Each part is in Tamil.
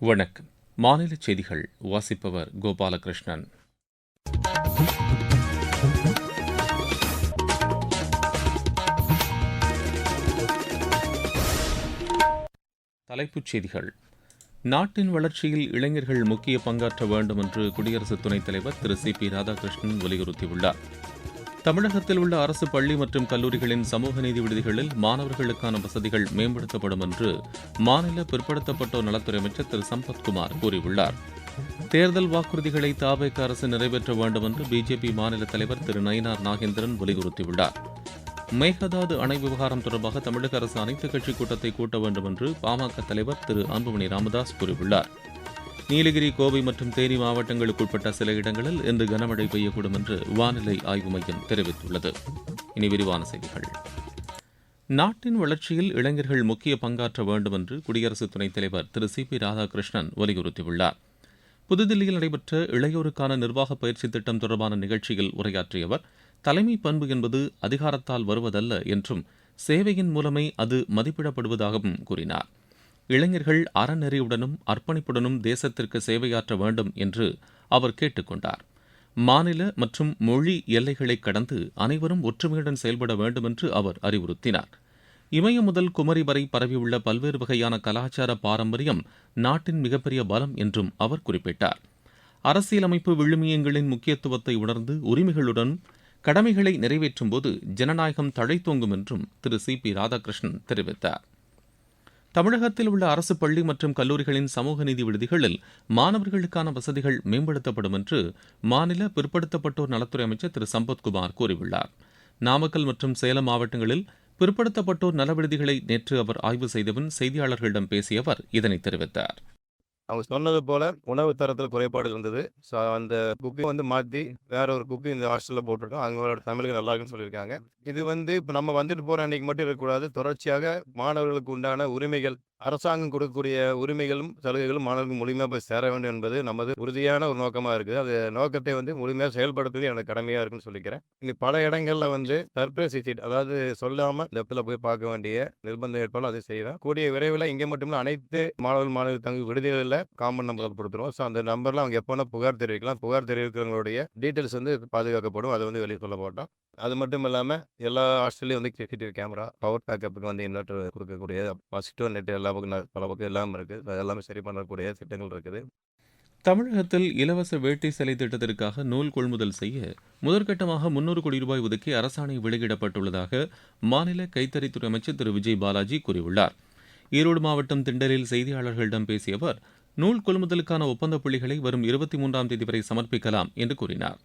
வணக்கம். மாநில செய்திகள் வாசிப்பவர் கோபாலகிருஷ்ணன். தலைப்புச் செய்திகள். நாட்டின் வளர்ச்சியில் இளைஞர்கள் முக்கிய பங்காற்ற வேண்டும் என்று குடியரசு துணைத் தலைவர் திரு சி.பி. ராதாகிருஷ்ணன் வலியுறுத்தியுள்ளார். தமிழகத்தில் உள்ள அரசு பள்ளி மற்றும் கல்லூரிகளின் சமூக நீதி விடுதிகளில் மாணவர்களுக்கான வசதிகள் மேம்படுத்தப்படும் என்று மாநில பிற்படுத்தப்பட்டோர் நலத்துறை அமைச்சர் திரு சம்பத்குமார் கூறியுள்ளார். தேர்தல் வாக்குறுதிகளை தவேக அரசு நிறைவேற்ற வேண்டும் என்று பிஜேபி மாநில தலைவர் திரு நயினார் நாகேந்திரன் வலியுறுத்தியுள்ளார். மேகதாது அணை விவகாரம் தொடர்பாக தமிழக அரசு அனைத்துக் கட்சி கூட்டத்தை கூட்ட வேண்டும் என்று பாமக தலைவர் திரு அன்புமணி ராமதாஸ் கூறியுள்ளார். நீலகிரி, கோவை மற்றும் தேனி மாவட்டங்களுக்குட்பட்ட சில இடங்களில் இன்று கனமழை பெய்யக்கூடும் என்று வானிலை ஆய்வு மையம் தெரிவித்துள்ளது. இனி விரிவான செய்திகள். நாட்டின் வளர்ச்சியில் இளைஞர்கள் முக்கிய பங்காற்ற வேண்டும் என்று குடியரசு துணைத் தலைவர் திரு சி.பி. ராதாகிருஷ்ணன் வலியுறுத்தியுள்ளார். புதுதில்லியில் நடைபெற்ற இளையோருக்கான நிர்வாக பயிற்சி திட்டம் தொடர்பான நிகழ்ச்சியில் உரையாற்றிய அவர், தலைமை பண்பு என்பது அதிகாரத்தால் வருவதல்ல என்றும் சேவையின் மூலமே அது மதிப்பிடப்படுவதாகவும் கூறினார். இளைஞர்கள் அறநெறியுடனும் அர்ப்பணிப்புடனும் தேசத்திற்கு சேவையாற்ற வேண்டும் என்று அவர் கேட்டுக் கொண்டார். மாநில மற்றும் மொழி எல்லைகளை கடந்து அனைவரும் ஒற்றுமையுடன் செயல்பட வேண்டும் என்று அவர் அறிவுறுத்தினார். இமயம் முதல் குமரி வரை பரவியுள்ள பல்வேறு வகையான கலாச்சார பாரம்பரியம் நாட்டின் மிகப்பெரிய பலம் என்றும் அவர் குறிப்பிட்டார். அரசியலமைப்பு விழுமியங்களின் முக்கியத்துவத்தை உணர்ந்து உரிமைகளுடன் கடமைகளை நிறைவேற்றும் போது ஜனநாயகம் தழைத்தோங்கும் என்றும் திரு சி.பி. ராதாகிருஷ்ணன் தெரிவித்தார். தமிழகத்தில் உள்ள அரசு பள்ளி மற்றும் கல்லூரிகளின் சமூக நீதி விடுதிகளில் மாணவர்களுக்கான வசதிகள் மேம்படுத்தப்படும் என்று மாநில பிற்படுத்தப்பட்டோர் நலத்துறை அமைச்சர் திரு சம்பத்குமார் கூறியுள்ளார். நாமக்கல் மற்றும் சேலம் மாவட்டங்களில் பிற்படுத்தப்பட்டோர் நல விடுதிகளை நேற்று அவர் ஆய்வு செய்தபின் செய்தியாளர்களிடம் பேசிய அவர் இதனை தெரிவித்தார். அவங்க சொன்னது போல உணவு தரத்தில் குறைபாடு இருந்தது. ஸோ அந்த குக்கை மாற்றி வேற ஒரு குக்கு இந்த ஹாஸ்டலில் போட்டிருக்கோம். அவங்களோட தமிழுக்கு நல்லா இருக்குன்னு சொல்லியிருக்காங்க. இது இப்போ நம்ம வந்துட்டு போகிற அன்னைக்கு மட்டும் இருக்கக்கூடாது. தொடர்ச்சியாக மாணவர்களுக்கு உண்டான உரிமைகள், அரசாங்கம் கொடுக்கக்கூடிய உரிமைகளும் சலுகைகளும் மாணவர்களுக்கு முழுமையாக போய் சேர வேண்டும் என்பது நமது உறுதியான ஒரு நோக்கமாக இருக்குது. அது நோக்கத்தை முழுமையாக செயல்படுத்துவது எனக்கு கடமையாக இருக்குன்னு சொல்லிக்கிறேன். இங்கே பல இடங்களில் சர்ப்ரைஸ் விசிட், அதாவது சொல்லாமல் இந்த இடத்துல போய் பார்க்க வேண்டிய நிர்பந்தம் ஏற்பாடு அதை செய்வேன். கூடிய விரைவில் இங்கே மட்டுமில்லை அனைத்து மாணவர்கள் தங்க விடுதிகளில் காமன் நம்பர் கொடுத்துருவோம். ஸோ அந்த நம்பரில் அவங்க எப்போனா புகார் தெரிவிக்கலாம். புகார் தெரிவிக்கிறவங்களுடைய டீட்டெயில்ஸ் பாதுகாக்கப்படும். அதை வெளியே சொல்ல மாட்டோம். அது மட்டும் இல்லாமல் எல்லா ஹாஸ்டல்லையும் சிசிடிவி கேமரா, பவர் பேக்கப்புக்கு இன்வெர்டர் கொடுக்கக்கூடிய பாசிட்டிவ் நெட் எல்லா பக்கம் பல பக்கம் எல்லாமே இருக்குது. அது எல்லாமே சரி பண்ணக்கூடிய திட்டங்கள் இருக்குது. தமிழகத்தில் இலவச வேட்டி சேலை திட்டத்திற்காக நூல் கொள்முதல் செய்ய முதற்கட்டமாக 300 கோடி ரூபாய் ஒதுக்கி அரசாணை வெளியிடப்பட்டுள்ளதாக மாநில கைத்தறித்துறை அமைச்சர் திரு விஜய் பாலாஜி கூறியுள்ளார். ஈரோடு மாவட்டம் திண்டலில் செய்தியாளர்களிடம் பேசிய அவர், நூல் கொள்முதலுக்கான ஒப்பந்த புள்ளிகளை வரும் 23ஆம் தேதி வரை சமர்ப்பிக்கலாம் என்று கூறினார்.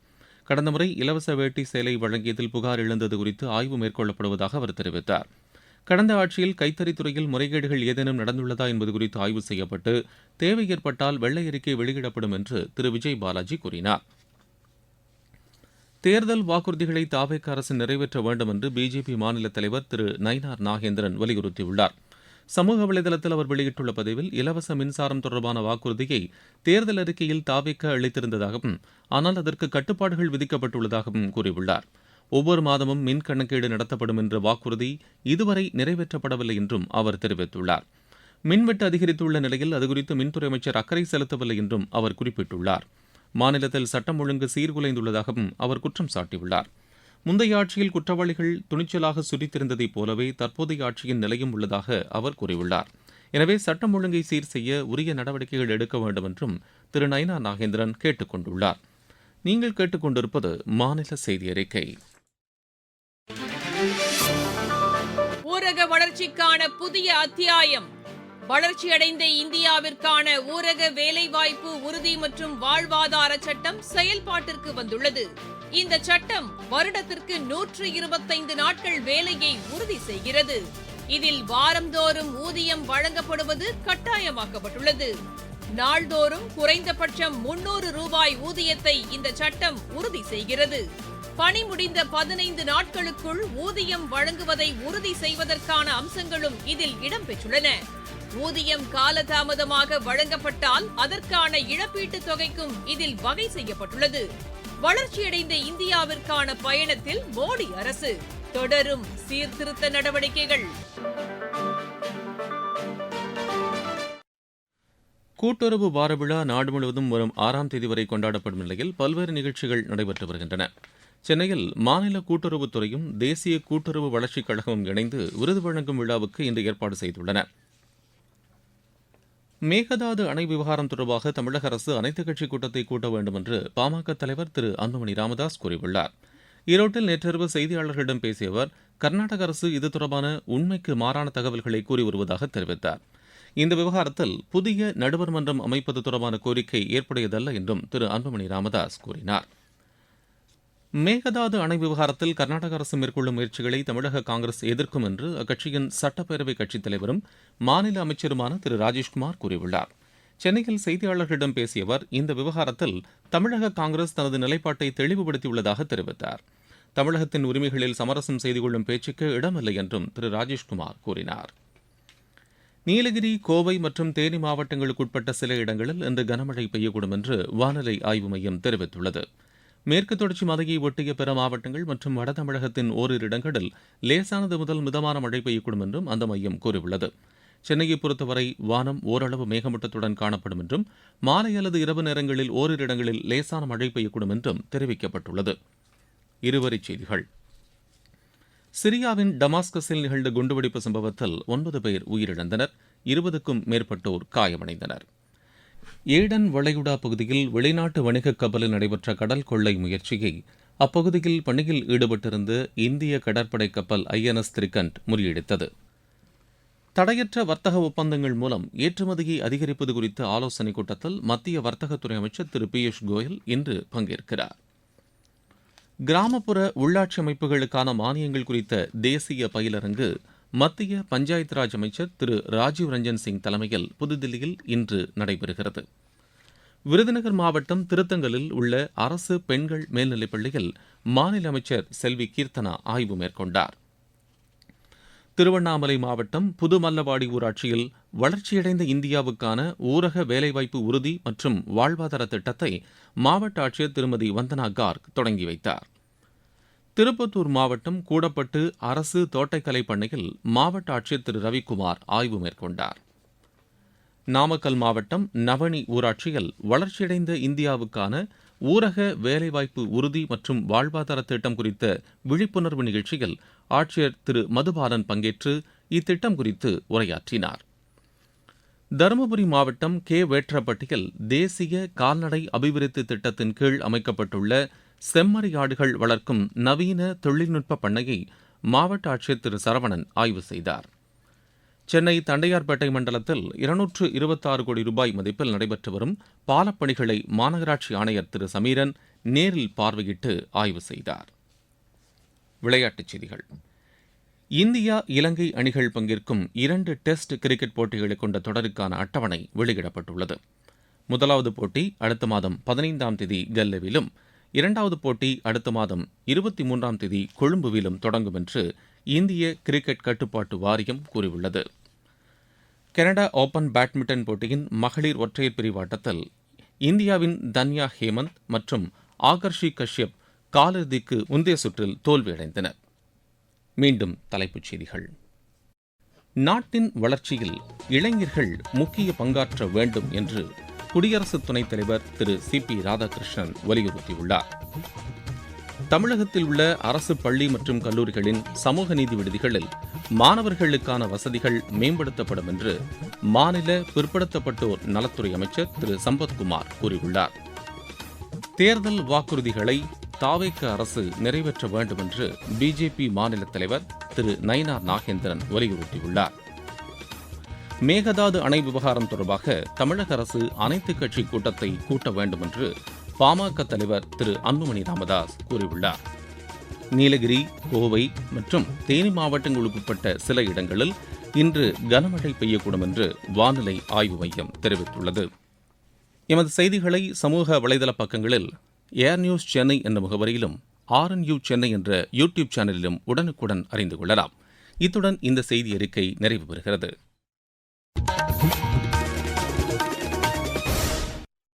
கடந்த முறை இலவச வேட்டி சேலை வழங்கியதில் புகார் எழுந்தது குறித்து ஆய்வு மேற்கொள்ளப்படுவதாக அவர் தெரிவித்தார். கடந்த ஆட்சியில் கைத்தறித்துறையில் முறைகேடுகள் ஏதேனும் நடந்துள்ளதா என்பது குறித்து ஆய்வு செய்யப்பட்டு தேவை ஏற்பட்டால் வெள்ளை அறிக்கை வெளியிடப்படும் என்று திரு விஜய் பாலாஜி கூறினார். தேர்தல் வாக்குறுதிகளை தவேக அரசு நிறைவேற்ற வேண்டும் என்று பிஜேபி மாநில தலைவர் திரு நயினார் நாகேந்திரன் வலியுறுத்தியுள்ளார். சமூக வலைதளத்தில் அவர் வெளியிட்டுள்ள பதிவில், இலவச மின்சாரம் தொடர்பான வாக்குறுதியை தேர்தல் அறிக்கையில் தவேக அளித்திருந்ததாகவும் ஆனால் அதற்கு கட்டுப்பாடுகள் விதிக்கப்பட்டுள்ளதாகவும் கூறியுள்ளார். ஒவ்வொரு மாதமும் மின் கணக்கீடு நடத்தப்படும் என்ற வாக்குறுதி இதுவரை நிறைவேற்றப்படவில்லை என்றும் அவர் தெரிவித்துள்ளார். மின்வெட்டு அதிகரித்துள்ள நிலையில் அதுகுறித்து மின்துறை அமைச்சர் அக்கறை செலுத்தவில்லை என்றும் அவர் குறிப்பிட்டுள்ளார். மாநிலத்தில் சட்டம் ஒழுங்கு சீர்குலைந்துள்ளதாகவும் அவர் குற்றம் சாட்டியுள்ளார். முந்தைய ஆட்சியில் குற்றவாளிகள் துணிச்சலாக சுரித்திருந்ததைப் போலவே தற்போதைய ஆட்சியின் நிலையும் உள்ளதாக அவர் கூறியுள்ளார். எனவே சட்டம் ஒழுங்கை சீர் செய்ய உரிய நடவடிக்கைகள் எடுக்க வேண்டும் என்றும் திரு நயினார் நாகேந்திரன் கேட்டுக் கொண்டுள்ளார். நீங்கள் கேட்டுக்கொண்டிருப்பது மாநில செய்தி அறிக்கை. ஊரக வளர்ச்சிக்கான புதிய அத்தியாயம். வளர்ச்சியடைந்த இந்தியாவிற்கான ஊரக வேலைவாய்ப்பு உறுதி மற்றும் வாழ்வாதார சட்டம் செயல்பாட்டிற்கு வந்துள்ளது. இந்த சட்டம் வருடத்திற்கு 125 நாட்கள் வேலையை உறுதி செய்கிறது. இதில் வாரந்தோறும் ஊதியம் வழங்கப்படுவது கட்டாயமாக்கப்பட்டுள்ளது. நாள்தோறும் குறைந்தபட்சம் 300 ரூபாய் ஊதியத்தை இந்த சட்டம் உறுதி செய்கிறது. பணி முடிந்த 15 நாட்களுக்குள் ஊதியம் வழங்குவதை உறுதி செய்வதற்கான அம்சங்களும் இதில் இடம்பெற்றுள்ளன. ஊதியம் காலதாமதமாக வழங்கப்பட்டால் அதற்கான இழப்பீட்டுத் தொகைக்கும் இதில் வகை செய்யப்பட்டுள்ளது. வளர்ச்சியடைந்த இந்தியாவிற்கான பயணத்தில் மோடி அரசு தொடரும் சீர்திருத்த நடவடிக்கைகள். கூட்டுறவு வார விழா நாடு முழுவதும் வரும் 6ஆம் தேதி வரை கொண்டாடப்படும் நிலையில் பல்வேறு நிகழ்ச்சிகள் நடைபெற்று வருகின்றன. சென்னையில் மாநில கூட்டுறவுத்துறையும் தேசிய கூட்டுறவு வளர்ச்சிக் கழகமும் இணைந்து விருது வழங்கும் விழாவுக்கு இன்று ஏற்பாடு செய்துள்ளன. மேகதாது அணை விவகாரம் தொடர்பாக தமிழக அரசு அனைத்துக் கட்சி கூட்டத்தை கூட்ட வேண்டும் என்று பாமக தலைவர் திரு அன்புமணி ராமதாஸ் கூறியுள்ளார். ஈரோட்டில் நேற்றிரவு செய்தியாளர்களிடம் பேசிய அவர், கர்நாடக அரசு இது தொடர்பான உண்மைக்கு மாறான தகவல்களை கூறி வருவதாக தெரிவித்தார். இந்த விவகாரத்தில் புதிய நடுவர் மன்றம் அமைப்பது தொடர்பான கோரிக்கை ஏற்புடையதல்ல என்றும் திரு அன்புமணி ராமதாஸ் கூறினார். மேகதாது அணை விவகாரத்தில் கர்நாடக அரசு மேற்கொள்ளும் முயற்சிகளை தமிழக காங்கிரஸ் எதிர்க்கும் என்று அக்கட்சியின் சட்டப்பேரவை கட்சித் தலைவரும் மாநில அமைச்சருமான திரு ராஜேஷ்குமார் கூறியுள்ளார். சென்னையில் செய்தியாளர்களிடம் பேசிய அவர், இந்த விவகாரத்தில் தமிழக காங்கிரஸ் தனது நிலைப்பாட்டை தெளிவுபடுத்தியுள்ளதாக தெரிவித்தார். தமிழகத்தின் உரிமைகளில் சமரசம் செய்து கொள்ளும் பேச்சுக்கு இடமில்லை என்றும் திரு ராஜேஷ்குமார் கூறினார். நீலகிரி, கோவை மற்றும் தேனி மாவட்டங்களுக்குட்பட்ட சில இடங்களில் இன்று கனமழை பெய்யக்கூடும் என்று வானிலை ஆய்வு மையம் தெரிவித்துள்ளது. மேற்கு தொடர்ச்சி மலையை ஒட்டிய பிற மாவட்டங்கள் மற்றும் வட தமிழகத்தின் ஓரிரு இடங்களில் லேசானது முதல் மிதமான மழை பெய்யக்கூடும் என்றும் அந்த மையம் கூறியுள்ளது. சென்னையை பொறுத்தவரை வானம் ஓரளவு மேகமூட்டத்துடன் காணப்படும் என்றும் மாலை அல்லது இரவு நேரங்களில் ஓரிரு இடங்களில் லேசான மழை பெய்யக்கூடும் என்றும் தெரிவிக்கப்பட்டுள்ளது. இருவரிச் செய்திகள். சிரியாவின் டமாஸ்கஸில் நிகழ்ந்த குண்டுவெடிப்பு சம்பவத்தில் 9 பேர் உயிரிழந்தனர், 20க்கும் மேற்பட்டோர் காயமடைந்தனர். ஏடன் வளைகுடா பகுதியில் வெளிநாட்டு வணிகக் கப்பலில் நடைபெற்ற கடல் கொள்ளை முயற்சியை அப்பகுதியில் பணியில் ஈடுபட்டிருந்த இந்திய கடற்படை கப்பல் INS திரிகண்ட் முறியடித்தது. தடையற்ற வர்த்தக ஒப்பந்தங்கள் மூலம் ஏற்றுமதியை அதிகரிப்பது குறித்த ஆலோசனைக் கூட்டத்தில் மத்திய வர்த்தகத்துறை அமைச்சர் திரு பியூஷ் கோயல் இன்று பங்கேற்கிறார். கிராமப்புற உள்ளாட்சி அமைப்புகளுக்கான மானியங்கள் குறித்த தேசிய பயிலரங்கு மத்திய பஞ்சாயத் ராஜ் அமைச்சர் திரு ராஜீவ் ரஞ்சன் சிங் தலைமையில் புதுதில்லியில் இன்று நடைபெறுகிறது. விருதுநகர் மாவட்டம் திருத்தங்கலில் உள்ள அரசு பெண்கள் மேல்நிலைப் பள்ளியில் மாநில அமைச்சர் செல்வி கீர்த்தனா ஆய்வு மேற்கொண்டார். திருவண்ணாமலை மாவட்டம் புதுமல்லவாடி ஊராட்சியில் வளர்ச்சியடைந்த இந்தியாவுக்கான ஊரக வேலைவாய்ப்பு உறுதி மற்றும் வாழ்வாதார திட்டத்தை மாவட்ட ஆட்சியர் திருமதி வந்தனா கார்க் தொடங்கி வைத்தார். திருப்பத்தூர் மாவட்டம் கூடப்பட்டு அரசு தோட்டக்கலை பண்ணையில் மாவட்ட ஆட்சியர் திரு ரவிக்குமார் ஆய்வு மேற்கொண்டார். நாமக்கல் மாவட்டம் நவனி ஊராட்சியில் வளர்ச்சியடைந்த இந்தியாவுக்கான ஊரக வேலைவாய்ப்பு உறுதி மற்றும் வாழ்வாதார திட்டம் குறித்த விழிப்புணர்வு நிகழ்ச்சியில் ஆட்சியர் திரு மதுபாலன் பங்கேற்று இத்திட்டம் குறித்து உரையாற்றினார். தருமபுரி மாவட்டம் வேற்றப்பட்டியில் தேசிய கால்நடை அபிவிருத்தி திட்டத்தின் கீழ் அமைக்கப்பட்டுள்ள செம்மறியாடுகள் வளர்க்கும் நவீன தொழில்நுட்ப பண்ணையை மாவட்ட ஆட்சியர் திரு சரவணன் ஆய்வு செய்தார். சென்னை தண்டையார்பேட்டை மண்டலத்தில் 226 கோடி ரூபாய் மதிப்பில் நடைபெற்று வரும் பாலப்பணிகளை மாநகராட்சி ஆணையர் திரு சமீரன் நேரில் பார்வையிட்டு ஆய்வு செய்தார். விளையாட்டுச் செய்திகள். இந்தியா இலங்கை அணிகள் பங்கேற்கும் 2 டெஸ்ட் கிரிக்கெட் போட்டிகளை கொண்ட தொடருக்கான அட்டவணை வெளியிடப்பட்டுள்ளது. முதலாவது போட்டி அடுத்த மாதம் 15ஆம் தேதி கல்லேவிலும், இரண்டாவது போட்டி அடுத்த மாதம் 23ஆம் தேதி கொழும்புவிலும் தொடங்கும் என்று இந்திய கிரிக்கெட் கட்டுப்பாட்டு வாரியம் கூறியுள்ளது. கனடா ஓபன் பேட்மிண்டன் போட்டியின் மகளிர் ஒற்றையர் பிரிவு ஆட்டத்தில் இந்தியாவின் தன்யா ஹேமந்த் மற்றும் ஆகர்ஷி கஷ்யப் காலிறுதிக்கு முந்தைய சுற்றில் தோல்வியடைந்தனர். மீண்டும் தலைப்புச் செய்திகள். நாட்டின் வளர்ச்சியில் இளைஞர்கள் முக்கிய பங்காற்ற வேண்டும் என்று குடியரசு துணைத் தலைவர் திரு CP ராதாகிருஷ்ணன் வலியுறுத்தியுள்ளார். தமிழகத்தில் உள்ள அரசு பள்ளி மற்றும் கல்லூரிகளின் சமூக நீதி விடுதிகளில் மாணவர்களுக்கான வசதிகள் மேம்படுத்தப்படும் என்று மாநில பிற்படுத்தப்பட்டோர் நலத்துறை அமைச்சர் திரு சம்பத்குமார் கூறியுள்ளார். தேர்தல் வாக்குறுதிகளை தாவேக அரசு நிறைவேற்ற வேண்டும் என்று பிஜேபி மாநில தலைவர் திரு நயினார் நாகேந்திரன் வலியுறுத்தியுள்ளார். மேகதாது அணை விவகாரம் தொடர்பாக தமிழக அரசு அனைத்துக் கட்சி கூட்டத்தை கூட்ட வேண்டும் என்று பாமக தலைவர் திரு அன்புமணி ராமதாஸ் கூறியுள்ளார். நீலகிரி, கோவை மற்றும் தேனி மாவட்டங்களுக்குட்பட்ட சில இடங்களில் இன்று கனமழை பெய்யக்கூடும் என்று வானிலை ஆய்வு மையம் தெரிவித்துள்ளது. எமது செய்திகளை சமூக வலைதள பக்கங்களில் ஏர் நியூஸ் சென்னை என்ற முகவரியிலும் RNU சென்னை என்ற யூடியூப் சேனலிலும் உடனுக்குடன் அறிந்து கொள்ளலாம். இத்துடன் இந்த செய்தி அறிக்கை நிறைவு பெறுகிறது.